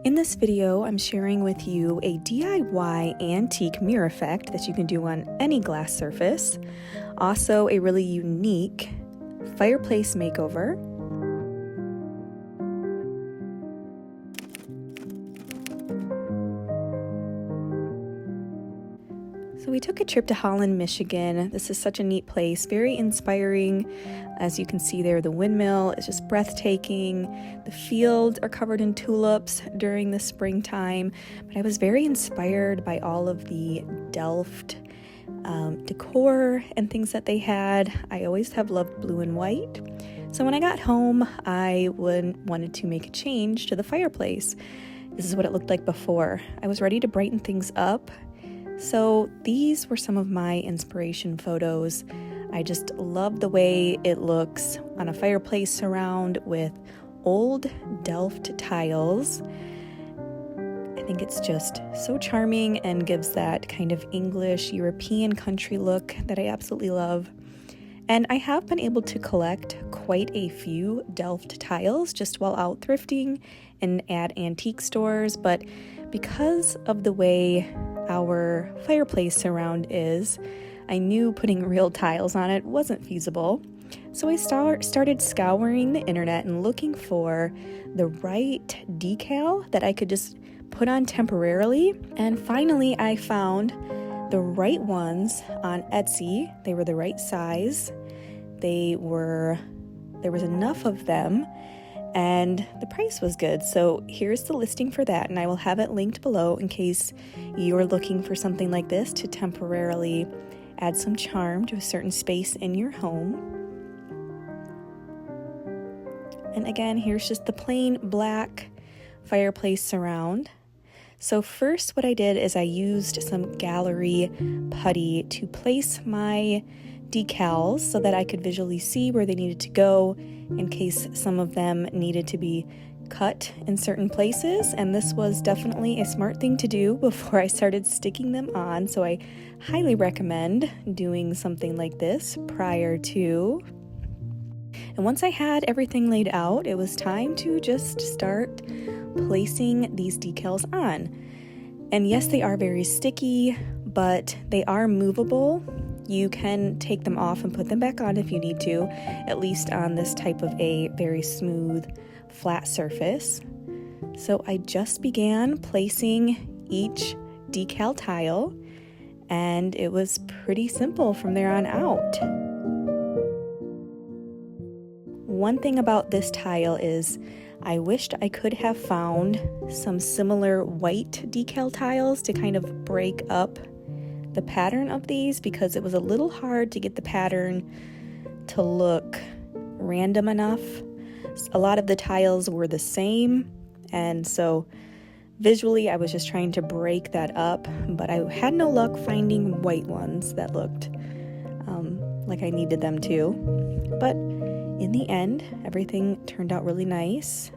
In this video, I'm sharing with you a DIY antique mirror effect that you can do on any glass surface. Also, a really unique fireplace makeover. So we took a trip to Holland, Michigan. This is such a neat place, very inspiring. As you can see there, the windmill is just breathtaking. The fields are covered in tulips during the springtime. But I was very inspired by all of the Delft decor and things that they had. I always have loved blue and white. So when I got home, I wanted to make a change to the fireplace. This is what it looked like before. I was ready to brighten things up. So these were some of my inspiration photos. I just love the way it looks on a fireplace surround with old Delft tiles. I think it's just so charming and gives that kind of English European country look that I absolutely love. And I have been able to collect quite a few Delft tiles just while out thrifting and at antique stores, but because of the way our fireplace surround is, I knew putting real tiles on it wasn't feasible. So I started scouring the internet and looking for the right decal that I could just put on temporarily. And finally I found the right ones on Etsy. They were the right size. There was enough of them, and the price was good. So here's the listing for that, and I will have it linked below in case you're looking for something like this to temporarily add some charm to a certain space in your home. And again, here's just the plain black fireplace surround. So first what I did is I used some gallery putty to place my decals so that I could visually see where they needed to go in case some of them needed to be cut in certain places. And this was definitely a smart thing to do before I started sticking them on. So I highly recommend doing something like this prior to. And once I had everything laid out, it was time to just start placing these decals on. And yes, they are very sticky, but they are movable. You can take them off and put them back on if you need to, at least on this type of a very smooth, flat surface. So I just began placing each decal tile, and it was pretty simple from there on out. One thing about this tile is I wished I could have found some similar white decal tiles to kind of break up the pattern of these, because it was a little hard to get the pattern to look random enough. A lot of the tiles were the same, and so visually I was just trying to break that up, but I had no luck finding white ones that looked like I needed them to. But in the end, everything turned out really nice.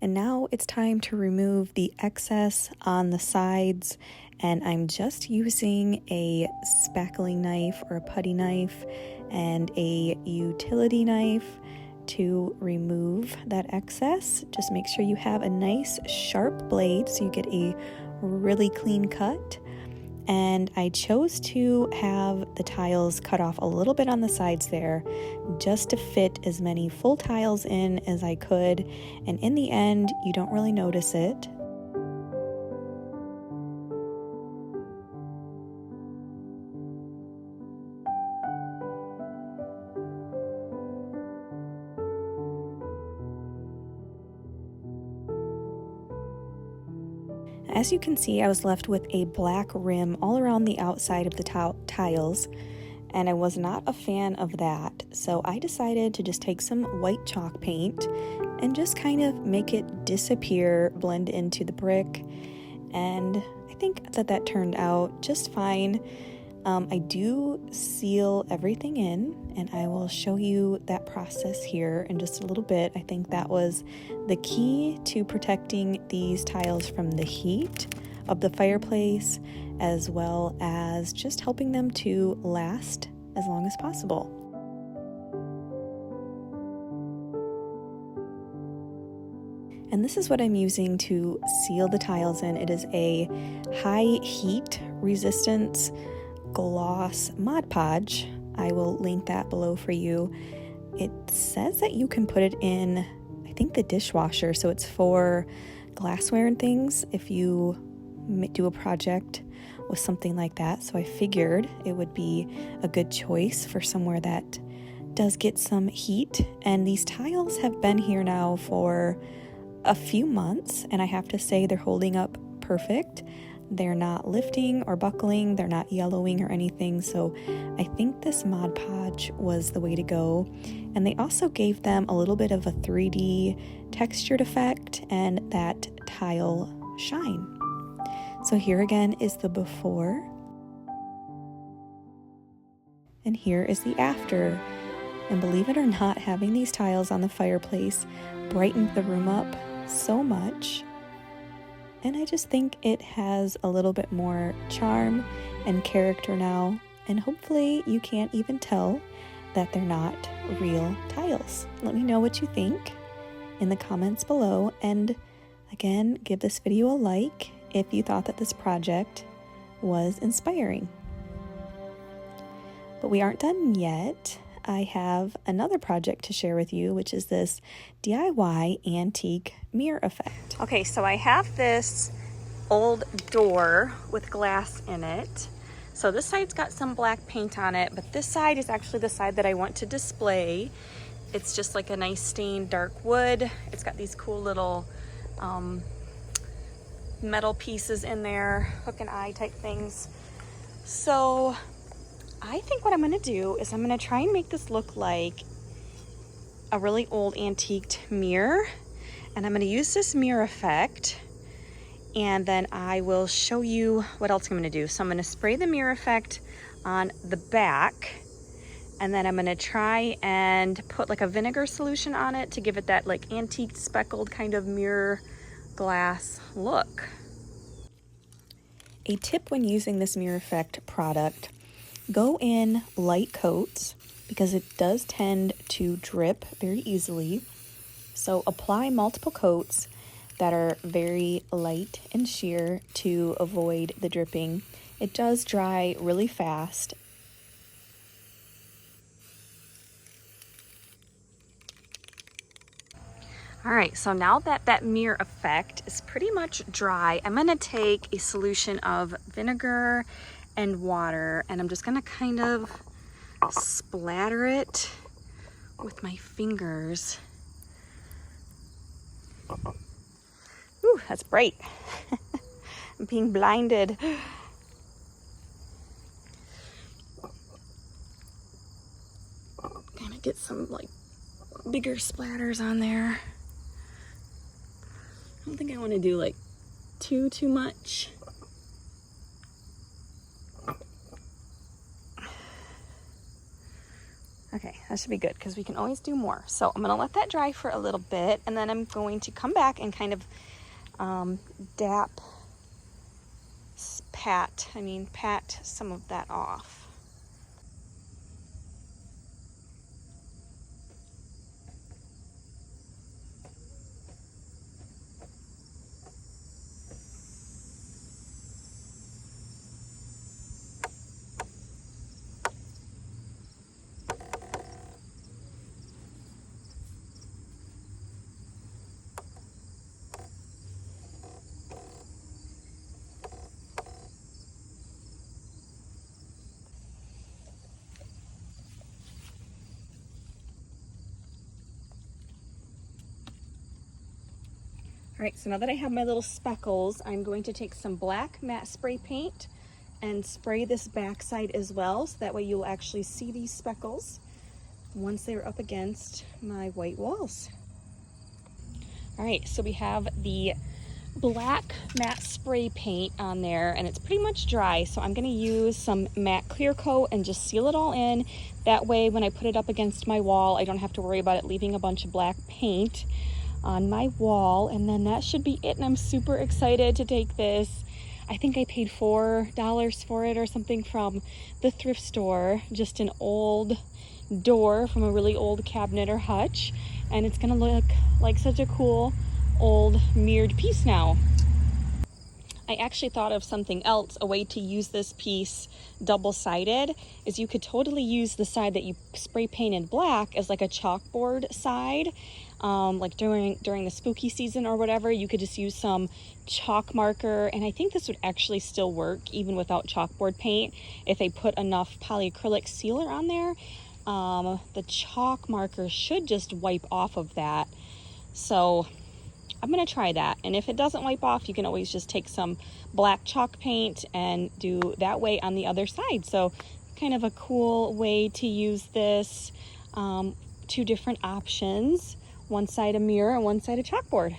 And now it's time to remove the excess on the sides, and I'm just using a spackling knife or a putty knife and a utility knife to remove that excess. Just make sure you have a nice sharp blade so you get a really clean cut. And I chose to have the tiles cut off a little bit on the sides there just to fit as many full tiles in as I could. And in the end, you don't really notice it. As you can see, I was left with a black rim all around the outside of the tiles, and I was not a fan of that. So I decided to just take some white chalk paint and just kind of make it disappear, blend into the brick, and I think that turned out just fine. I do seal everything in, and I will show you that process here in just a little bit. I think that was the key to protecting these tiles from the heat of the fireplace, as well as just helping them to last as long as possible. And this is what I'm using to seal the tiles in. It is a high heat resistance gloss Mod Podge. I will link that below for you. It says that you can put it in, I think, the dishwasher, so it's for glassware and things if you do a project with something like that. So I figured it would be a good choice for somewhere that does get some heat. And these tiles have been here now for a few months, and I have to say they're holding up perfect. They're not lifting or buckling, they're not yellowing or anything, so I think this Mod Podge was the way to go. And they also gave them a little bit of a 3D textured effect and that tile shine. So here again is the before, and here is the after. And believe it or not, having these tiles on the fireplace brightened the room up so much. And I just think it has a little bit more charm and character now. And hopefully you can't even tell that they're not real tiles. Let me know what you think in the comments below. And again, give this video a like if you thought that this project was inspiring. But we aren't done yet. I have another project to share with you, which is this DIY antique mirror effect. Okay, so I have this old door with glass in it. So this side's got some black paint on it, but this side is actually the side that I want to display. It's just like a nice stained dark wood. It's got these cool little metal pieces in there, hook and eye type things. So I think what I'm gonna do is I'm gonna try and make this look like a really old antiqued mirror. And I'm gonna use this mirror effect, and then I will show you what else I'm gonna do. So I'm gonna spray the mirror effect on the back, and then I'm gonna try and put like a vinegar solution on it to give it that like antique speckled kind of mirror glass look. A tip when using this mirror effect product: go in light coats because it does tend to drip very easily. So apply multiple coats that are very light and sheer to avoid the dripping. It does dry really fast. All right, so now that that mirror effect is pretty much dry, I'm gonna take a solution of vinegar and water, and I'm just gonna kind of splatter it with my fingers. Ooh, that's bright. I'm being blinded. Kind of get some like bigger splatters on there. I don't think I want to do like too much. Okay, that should be good because we can always do more. So I'm gonna let that dry for a little bit, and then I'm going to come back and kind of pat some of that off. All right, so now that I have my little speckles, I'm going to take some black matte spray paint and spray this backside as well, so that way you'll actually see these speckles once they're up against my white walls. All right, so we have the black matte spray paint on there and it's pretty much dry, so I'm going to use some matte clear coat and just seal it all in. That way when I put it up against my wall, I don't have to worry about it leaving a bunch of black paint on my wall. And then that should be it, and I'm super excited to take this. I think I paid $4 for it or something from the thrift store, just an old door from a really old cabinet or hutch, and it's gonna look like such a cool old mirrored piece now. I actually thought of something else. A way to use this piece double-sided is you could totally use the side that you spray painted black as like a chalkboard side. Like during the spooky season or whatever, you could just use some chalk marker, and I think this would actually still work even without chalkboard paint if they put enough polyacrylic sealer on there. The chalk marker should just wipe off of that. So I'm gonna try that, and if it doesn't wipe off, you can always just take some black chalk paint and do that way on the other side. So kind of a cool way to use this. Two different options, one side a mirror and one side a chalkboard.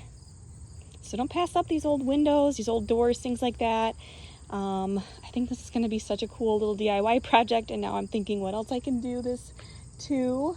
So don't pass up these old windows, these old doors, things like that. I think this is gonna be such a cool little DIY project, and now I'm thinking what else I can do this to.